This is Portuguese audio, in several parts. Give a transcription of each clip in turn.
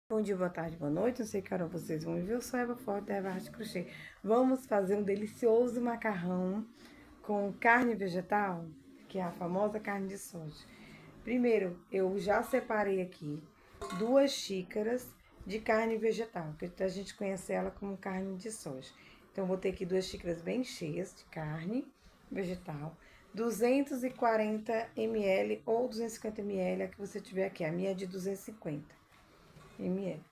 Bom dia, boa tarde, boa noite. Não sei que hora vocês vão ver. Eu sou Eva Forte da Eva Arte Crochê. Vamos fazer um delicioso macarrão com carne vegetal, que é a famosa carne de soja. Primeiro, eu já separei aqui 2 xícaras de carne vegetal, que a gente conhece ela como carne de soja. Então, eu vou ter aqui 2 xícaras bem cheias de carne vegetal, 240 ml ou 250 ml, a que você tiver aqui. A minha é de 250 ml.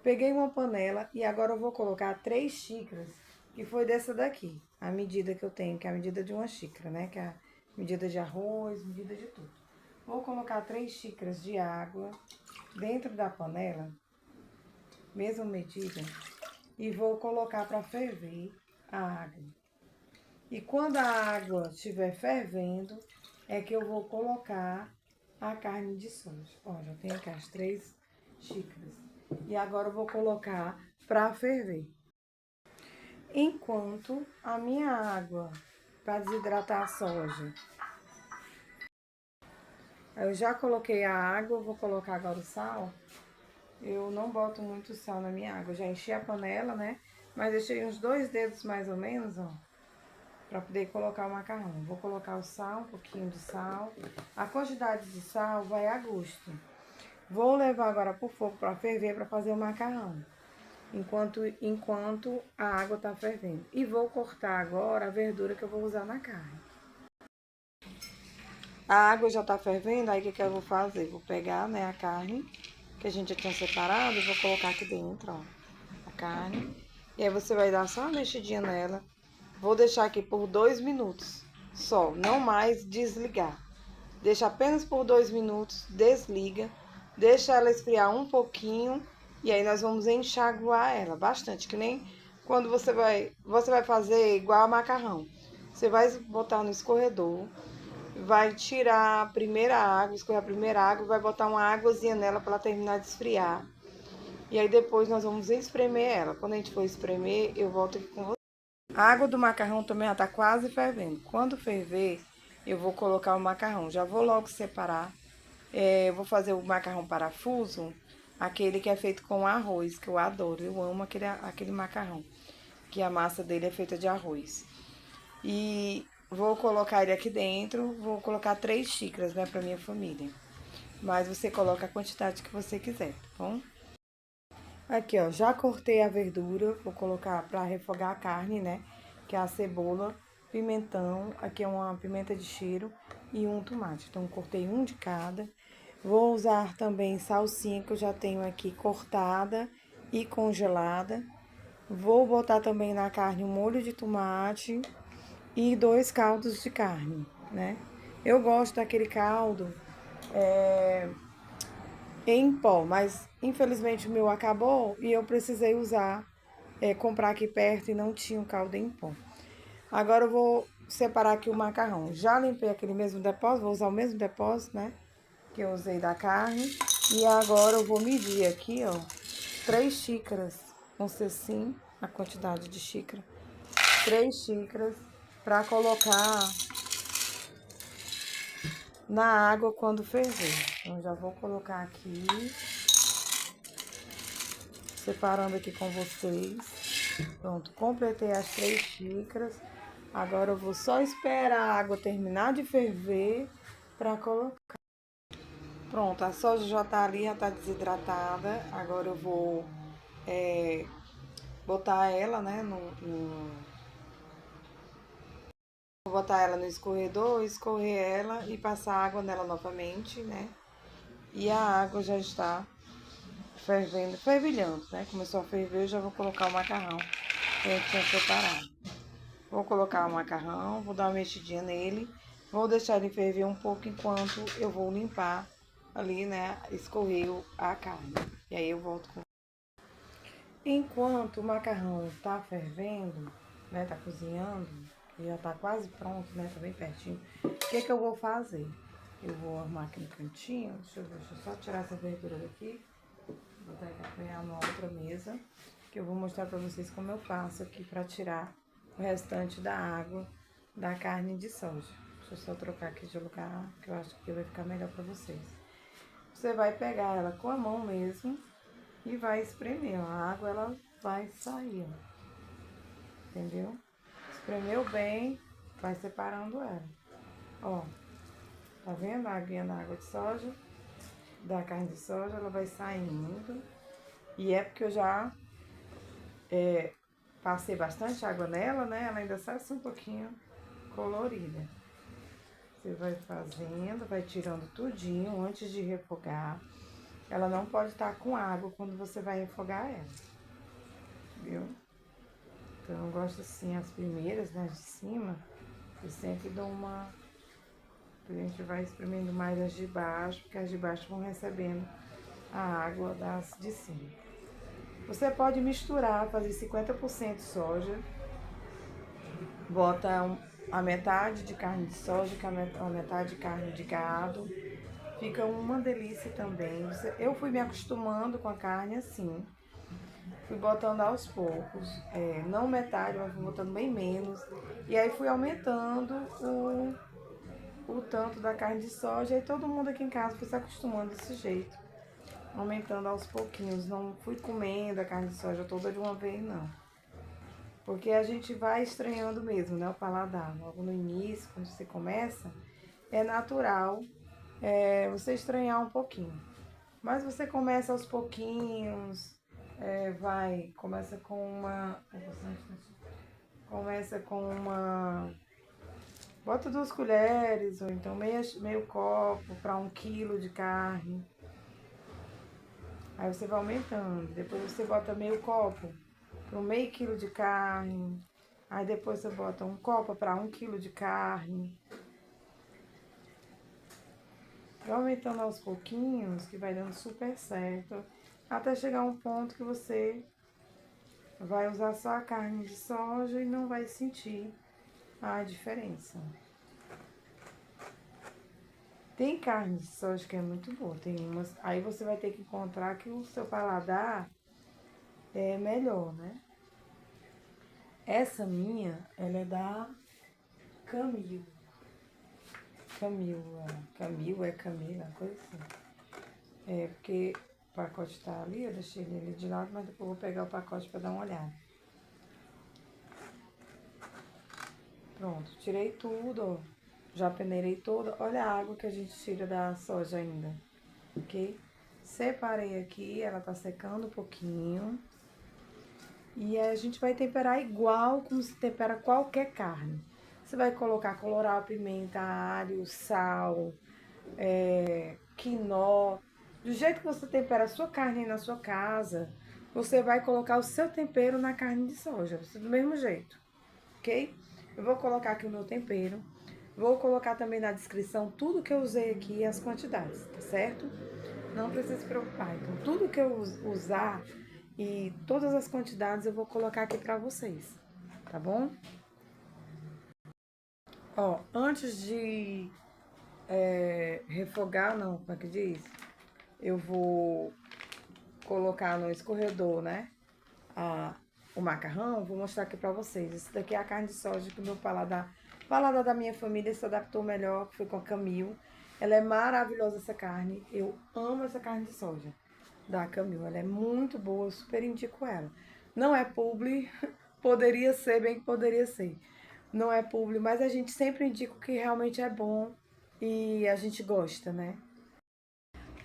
Peguei uma panela e agora eu vou colocar 3 xícaras, que foi dessa daqui, a medida que eu tenho, que é a medida de 1 xícara, né? Que é a medida de arroz, medida de tudo. Vou colocar 3 xícaras de água dentro da panela, mesma medida, e vou colocar para ferver a água. E quando a água estiver fervendo, é que eu vou colocar a carne de soja. Ó, já tenho aqui as 3 xícaras. E agora eu vou colocar para ferver. Enquanto a minha água para desidratar a soja, eu já coloquei a água, vou colocar agora o sal. Eu não boto muito sal na minha água, eu já enchi a panela, né? Mas deixei uns 2 dedos mais ou menos, ó, para poder colocar o macarrão. Vou colocar o sal, um pouquinho de sal. A quantidade de sal vai a gosto. Vou levar agora pro fogo para ferver para fazer o macarrão. Enquanto a água tá fervendo. E vou cortar agora a verdura que eu vou usar na carne. A água já tá fervendo, aí o que eu vou fazer? Vou pegar, né, a carne que a gente já tinha separado e vou colocar aqui dentro, ó, a carne. E aí você vai dar só uma mexidinha nela. Vou deixar aqui por 2 minutos só, não mais desligar. Deixa apenas por 2 minutos, desliga, deixa ela esfriar um pouquinho e aí nós vamos enxaguar ela bastante, que nem quando você vai fazer igual a macarrão. Você vai botar no escorredor, vai tirar a primeira água, escorrer a primeira água, vai botar uma águazinha nela para ela terminar de esfriar. E aí depois nós vamos espremer ela. Quando a gente for espremer, eu volto aqui com você. A água do macarrão também já tá quase fervendo. Quando ferver, eu vou colocar o macarrão. Já vou logo separar. Eu vou fazer o macarrão parafuso, aquele que é feito com arroz, que eu adoro. Eu amo aquele macarrão, que a massa dele é feita de arroz. E vou colocar ele aqui dentro, vou colocar 3 xícaras, né, pra minha família. Mas você coloca a quantidade que você quiser, tá bom? Aqui, ó, já cortei a verdura, vou colocar pra refogar a carne, né? Que é a cebola, pimentão, aqui é uma pimenta de cheiro e um tomate. Então, cortei um de cada. Vou usar também salsinha que eu já tenho aqui cortada e congelada. Vou botar também na carne um molho de tomate e 2 caldos de carne, né? Eu gosto daquele caldo em pó, mas infelizmente o meu acabou e eu precisei comprar aqui perto e não tinha o caldo em pó. Agora eu vou separar aqui o macarrão. Já limpei aquele mesmo depósito, vou usar o mesmo depósito, né? Que eu usei da carne. E agora eu vou medir aqui, ó, 3 xícaras. Vão ser sim a quantidade de xícara. 3 xícaras para colocar na água quando ferver. Então já vou colocar aqui, separando aqui com vocês. Pronto, completei as 3 xícaras. Agora eu vou só esperar a água terminar de ferver para colocar. Pronto, a soja já tá ali, já tá desidratada. Agora eu vou botar ela, né, vou botar ela no escorredor, escorrer ela e passar água nela novamente, né? E a água já está fervendo, fervilhando, né? Começou a ferver, eu já vou colocar o macarrão que a gente tinha separado. Vou colocar o macarrão, vou dar uma mexidinha nele, vou deixar ele ferver um pouco enquanto eu vou limpar ali, né? Escorrer a carne. E aí eu volto com. Enquanto o macarrão tá fervendo, né? Tá cozinhando, já tá quase pronto, né? Tá bem pertinho. O que eu vou fazer? Eu vou arrumar aqui no cantinho, deixa eu só tirar essa verdura daqui. Vou pegar numa outra mesa, que eu vou mostrar pra vocês como eu faço aqui pra tirar o restante da água da carne de soja. Deixa eu só trocar aqui de lugar, que eu acho que vai ficar melhor pra vocês. Você vai pegar ela com a mão mesmo e vai espremer, ó. A água, ela vai sair, ó. Entendeu? Espremeu bem, vai separando ela. Ó, tá vendo a aguinha da água de soja? Da carne de soja, ela vai saindo. E é porque eu já passei bastante água nela, né? Ela ainda sai assim um pouquinho colorida. Você vai fazendo, vai tirando tudinho antes de refogar. Ela não pode estar com água quando você vai refogar ela, viu? Então eu gosto assim, as primeiras, né, de cima, eu sempre dou uma... A gente vai espremendo mais as de baixo, porque as de baixo vão recebendo a água das de cima. Você pode misturar, fazer 50% soja, bota a metade de carne de soja, a metade de carne de gado. Fica uma delícia também. Eu fui me acostumando com a carne assim. Fui botando aos poucos. Não metade, mas fui botando bem menos. E aí fui aumentando o tanto da carne de soja. E todo mundo aqui em casa foi se acostumando desse jeito. Aumentando aos pouquinhos. Não fui comendo a carne de soja toda de uma vez, não. Porque a gente vai estranhando mesmo, né? O paladar. Logo no início, quando você começa, é natural você estranhar um pouquinho. Mas você começa aos pouquinhos, começa com uma... Começa com uma... Bota 2 colheres, ou então meio copo para 1 quilo de carne. Aí você vai aumentando. Depois você bota meio copo para meio quilo de carne. Aí depois você bota 1 copo para 1 quilo de carne. Vai aumentando aos pouquinhos, que vai dando super certo. Até chegar um ponto que você vai usar só a carne de soja e não vai sentir a diferença. Tem carne de soja que é muito boa, tem umas... Aí você vai ter que encontrar que o seu paladar é melhor, né? Essa minha, ela é da Camil. Camila, coisa assim. Porque o pacote tá ali, eu deixei ele ali de lado, mas depois eu vou pegar o pacote pra dar uma olhada. Pronto, tirei tudo, ó. Já peneirei toda. Olha a água que a gente tira da soja ainda, ok? Separei aqui, ela tá secando um pouquinho. E aí a gente vai temperar igual como se tempera qualquer carne. Você vai colocar colorau, pimenta, alho, sal, quinó. Do jeito que você tempera a sua carne aí na sua casa, você vai colocar o seu tempero na carne de soja, do mesmo jeito, ok? Eu vou colocar aqui o meu tempero. Vou colocar também na descrição tudo que eu usei aqui e as quantidades, tá certo? Não precisa se preocupar. Então, tudo que eu usar e todas as quantidades eu vou colocar aqui pra vocês, tá bom? Ó, antes de refogar, não, como é que diz? Eu vou colocar no escorredor, né? O macarrão, vou mostrar aqui pra vocês. Esse daqui é a carne de soja que o meu paladar da minha família se adaptou melhor, que foi com a Camil. Ela é maravilhosa essa carne, eu amo essa carne de soja da Camil, ela é muito boa, eu super indico ela. Não é publi, poderia ser, bem que poderia ser. Não é publi, mas a gente sempre indica o que realmente é bom e a gente gosta, né?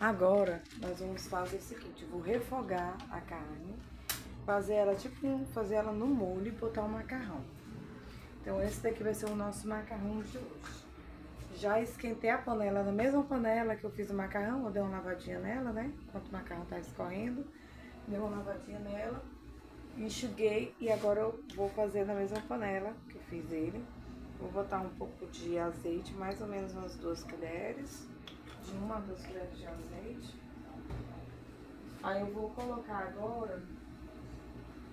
Agora, nós vamos fazer o seguinte, eu vou refogar a carne, fazer ela no molho e botar o macarrão. Então, esse daqui vai ser o nosso macarrão de hoje. Já esquentei a panela, na mesma panela que eu fiz o macarrão, eu dei uma lavadinha nela, né? Enquanto o macarrão tá escorrendo, dei uma lavadinha nela, enxuguei e agora eu vou fazer na mesma panela que eu fiz ele. Vou botar um pouco de azeite, mais ou menos umas 2 colheres, de 1 a 2 colheres de azeite. Aí eu vou colocar agora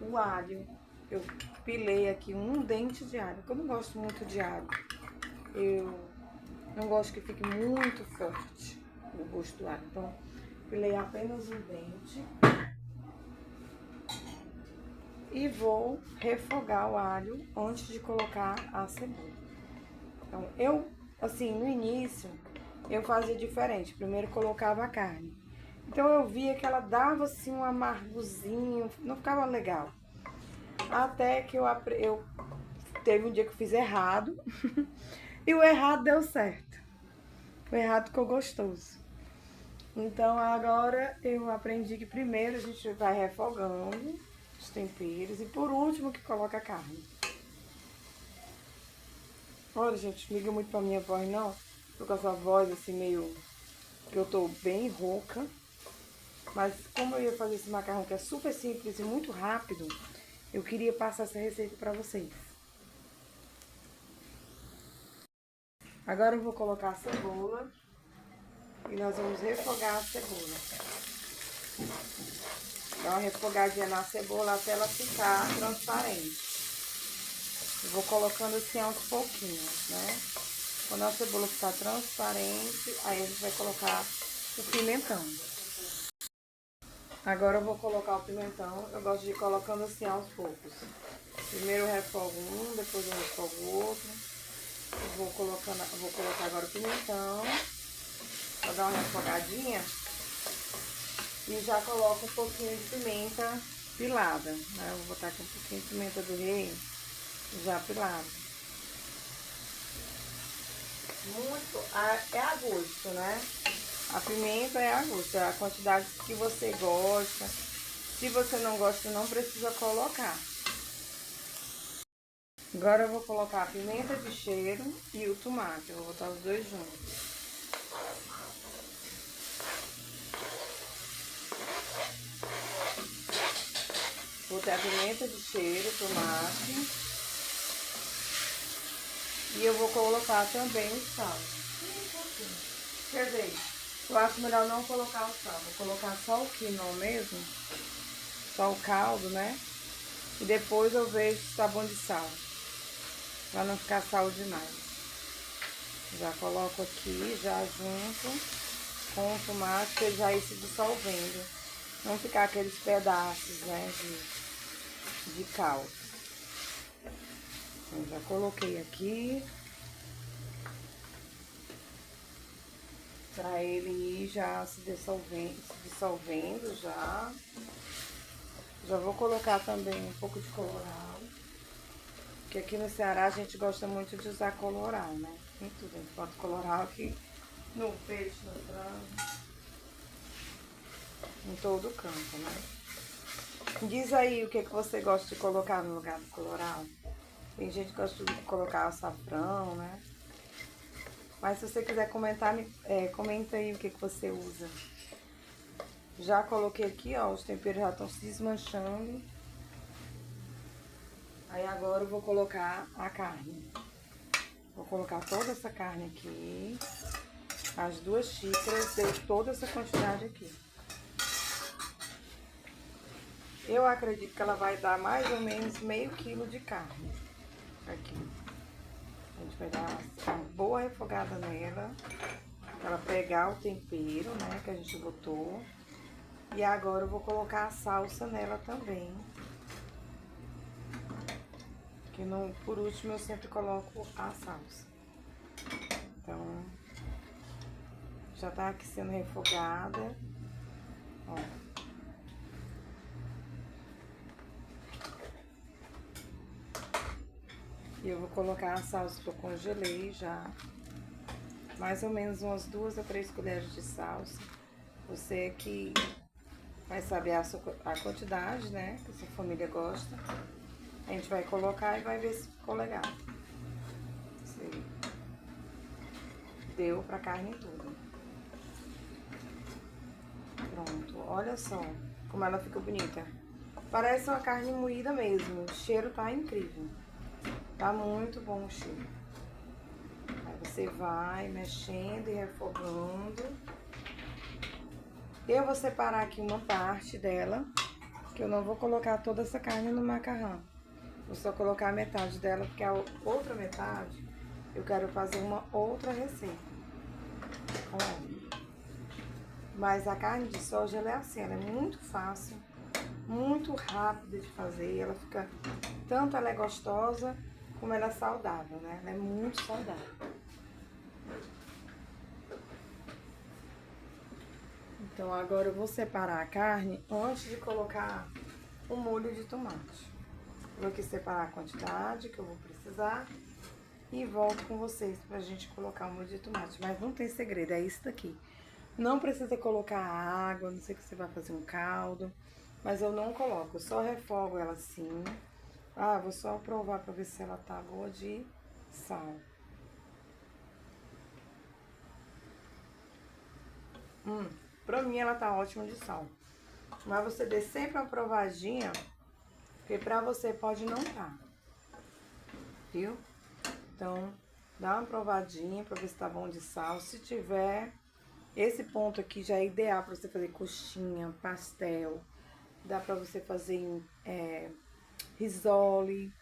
o alho. Eu pilei aqui 1 dente de alho, porque eu não gosto muito de alho. Eu não gosto que fique muito forte o gosto do alho. Então, pilei apenas 1 dente. E vou refogar o alho antes de colocar a cebola. Então, assim, no início, eu fazia diferente. Primeiro colocava a carne. Então eu via que ela dava assim um amargozinho, não ficava legal. Até que eu teve um dia que eu fiz errado e o errado deu certo. O errado ficou gostoso. Então agora eu aprendi que primeiro a gente vai refogando os temperos e por último que coloca a carne. Olha, gente, não liga muito pra minha voz não. Tô com essa voz assim meio que eu tô bem rouca. Mas como eu ia fazer esse macarrão que é super simples e muito rápido, eu queria passar essa receita pra vocês. Agora eu vou colocar a cebola e nós vamos refogar a cebola. Dá uma refogadinha na cebola até ela ficar transparente. Eu vou colocando assim aos pouquinhos, né? Quando a cebola ficar transparente, aí a gente vai colocar o pimentão. Agora eu vou colocar o pimentão. Eu gosto de ir colocando assim aos poucos. Primeiro eu refogo um, depois eu refogo o outro. Eu vou colocar agora o pimentão. Vou dar uma refogadinha. E já coloco um pouquinho de pimenta pilada, né? Eu vou botar aqui um pouquinho de pimenta do reino já pilada. É a gosto, né? A pimenta é a gosto, é a quantidade que você gosta. Se você não gosta, não precisa colocar. Agora eu vou colocar a pimenta de cheiro e o tomate. Eu vou botar os dois juntos. Botei a pimenta de cheiro, tomate. E eu vou colocar também o sal. Quer dizer, eu acho melhor não colocar o sal. Vou colocar só o quinoa mesmo. Só o caldo, né? E depois eu vejo se tá bom de sal. Pra não ficar sal demais. Já coloco aqui, já junto com o tomate, que ele já ir se dissolvendo. Não ficar aqueles pedaços, né, de caldo. Eu já coloquei aqui. Pra ele ir já se dissolvendo já. Já vou colocar também um pouco de colorau. Porque aqui no Ceará a gente gosta muito de usar colorau, né? Em tudo. A gente bota colorau aqui no peixe, no frango. Em todo canto, né? Diz aí o que você gosta de colocar no lugar do colorau. Tem gente que gosta de colocar açafrão, né? Mas se você quiser comentar, comenta aí o que você usa. Já coloquei aqui, ó, os temperos já estão se desmanchando. Aí agora eu vou colocar a carne. Vou colocar toda essa carne aqui. As 2 xícaras, deu toda essa quantidade aqui. Eu acredito que ela vai dar mais ou menos meio quilo de carne. Aqui. A gente vai dar uma boa refogada nela. Pra ela pegar o tempero, né, que a gente botou. E agora eu vou colocar a salsa nela também. Que por último eu sempre coloco a salsa. Então, já tá aqui sendo refogada. Ó. E eu vou colocar a salsa que eu congelei já. Mais ou menos umas 2 a 3 colheres de salsa. Você que vai saber a quantidade, né? Que a sua família gosta. A gente vai colocar e vai ver se ficou legal. Se deu pra carne toda. Pronto, olha só como ela fica bonita. Parece uma carne moída mesmo. O cheiro tá incrível. Tá muito bom o cheiro. Aí você vai mexendo e refogando. Eu vou separar aqui uma parte dela, que eu não vou colocar toda essa carne no macarrão. Vou só colocar a metade dela, porque a outra metade eu quero fazer uma outra receita. Ó. Mas a carne de soja, ela é assim, ela é muito fácil, muito rápida de fazer. Ela fica, tanto ela é gostosa, como ela é saudável, né? Ela é muito saudável. Então agora eu vou separar a carne antes de colocar o molho de tomate. Vou aqui separar a quantidade que eu vou precisar e volto com vocês pra gente colocar o molho de tomate. Mas não tem segredo, é isso daqui. Não precisa colocar água, não sei que você vai fazer um caldo, mas eu não coloco, eu só refogo ela assim. Ah, vou só provar pra ver se ela tá boa de sal. Pra mim ela tá ótima de sal. Mas você dê sempre uma provadinha, porque pra você pode não tá, viu? Então, dá uma provadinha pra ver se tá bom de sal. Se tiver, esse ponto aqui já é ideal pra você fazer coxinha, pastel. Dá pra você fazer risole.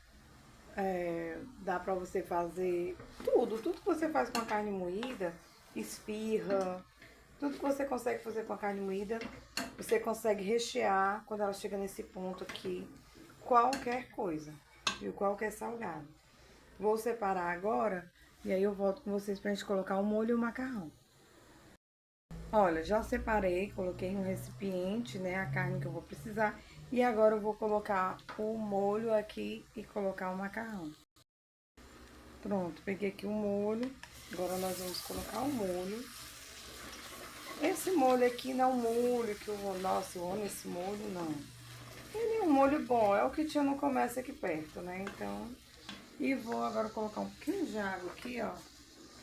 Dá pra você fazer tudo que você faz com a carne moída, esfirra. Tudo que você consegue fazer com a carne moída, você consegue rechear quando ela chega nesse ponto aqui, qualquer coisa, viu? Qualquer salgado. Vou separar agora e aí eu volto com vocês pra gente colocar o molho e o macarrão. Olha, já separei, coloquei em um recipiente, né, a carne que eu vou precisar. E agora eu vou colocar o molho aqui e colocar o macarrão. Pronto, peguei aqui o molho. Agora nós vamos colocar o molho. Esse molho aqui não é um molho que eu... Nossa, eu amo esse molho, não. Ele é um molho bom, é o que tinha no comércio aqui perto, né? Então... E vou agora colocar um pouquinho de água aqui, ó,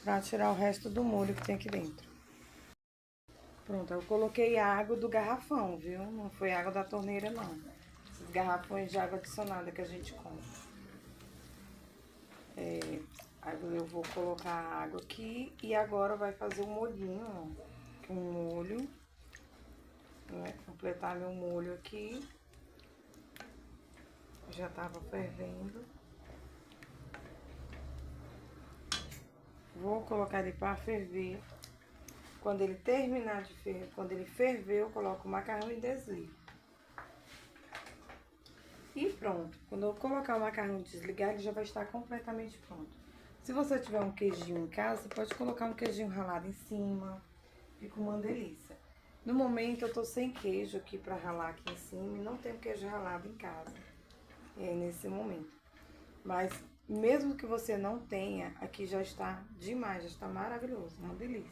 pra tirar o resto do molho que tem aqui dentro. Pronto, eu coloquei água do garrafão, viu? Não foi água da torneira, não. Esses garrafões de água adicionada que a gente compra. Aí eu vou colocar a água aqui e agora vai fazer o molhinho, ó. Um molho, né? Completar meu molho aqui. Já tava fervendo. Vou colocar ele para ferver. Quando ele terminar de ferver, quando ele ferver, eu coloco o macarrão e desligo. E pronto. Quando eu colocar o macarrão e desligar, ele já vai estar completamente pronto. Se você tiver um queijinho em casa, você pode colocar um queijinho ralado em cima. Fica uma delícia. No momento, eu tô sem queijo aqui pra ralar aqui em cima e não tenho queijo ralado em casa. Nesse momento. Mas, mesmo que você não tenha, aqui já está demais, já está maravilhoso, uma delícia.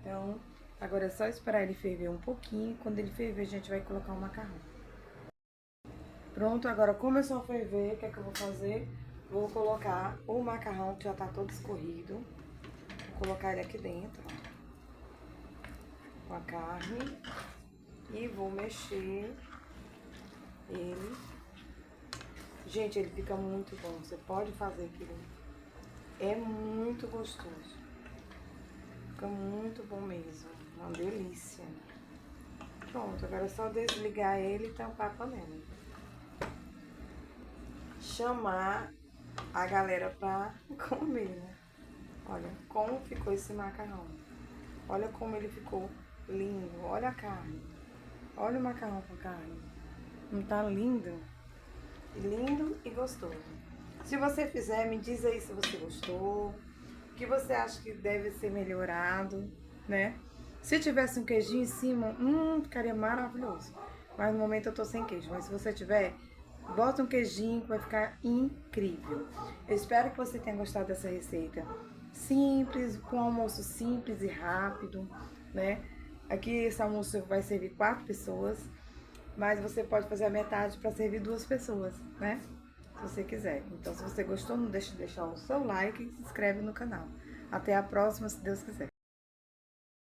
Então, agora é só esperar ele ferver um pouquinho. Quando ele ferver, a gente vai colocar o macarrão. Pronto, agora começou a ferver, o que é que eu vou fazer? Vou colocar o macarrão que já tá todo escorrido. Vou colocar ele aqui dentro, ó, com a carne. E vou mexer ele. Gente, ele fica muito bom. Você pode fazer aquilo. É muito gostoso. Fica muito bom mesmo. Uma delícia. Pronto, agora é só desligar ele e tampar a panela. Chamar a galera pra comer, né? Olha como ficou esse macarrão. Olha como ele ficou lindo. Olha a carne. Olha o macarrão com carne. Não tá lindo? Lindo e gostoso. Se você fizer, me diz aí se você gostou, o que você acha que deve ser melhorado, né? Se tivesse um queijinho em cima, ficaria maravilhoso. Mas no momento eu tô sem queijo, mas se você tiver, bota um queijinho que vai ficar incrível. Eu espero que você tenha gostado dessa receita. Simples, com um almoço simples e rápido, né? Aqui esse almoço vai servir 4 pessoas. Mas você pode fazer a metade para servir 2 pessoas, né? Se você quiser. Então, se você gostou, não deixe de deixar o seu like e se inscreve no canal. Até a próxima, se Deus quiser.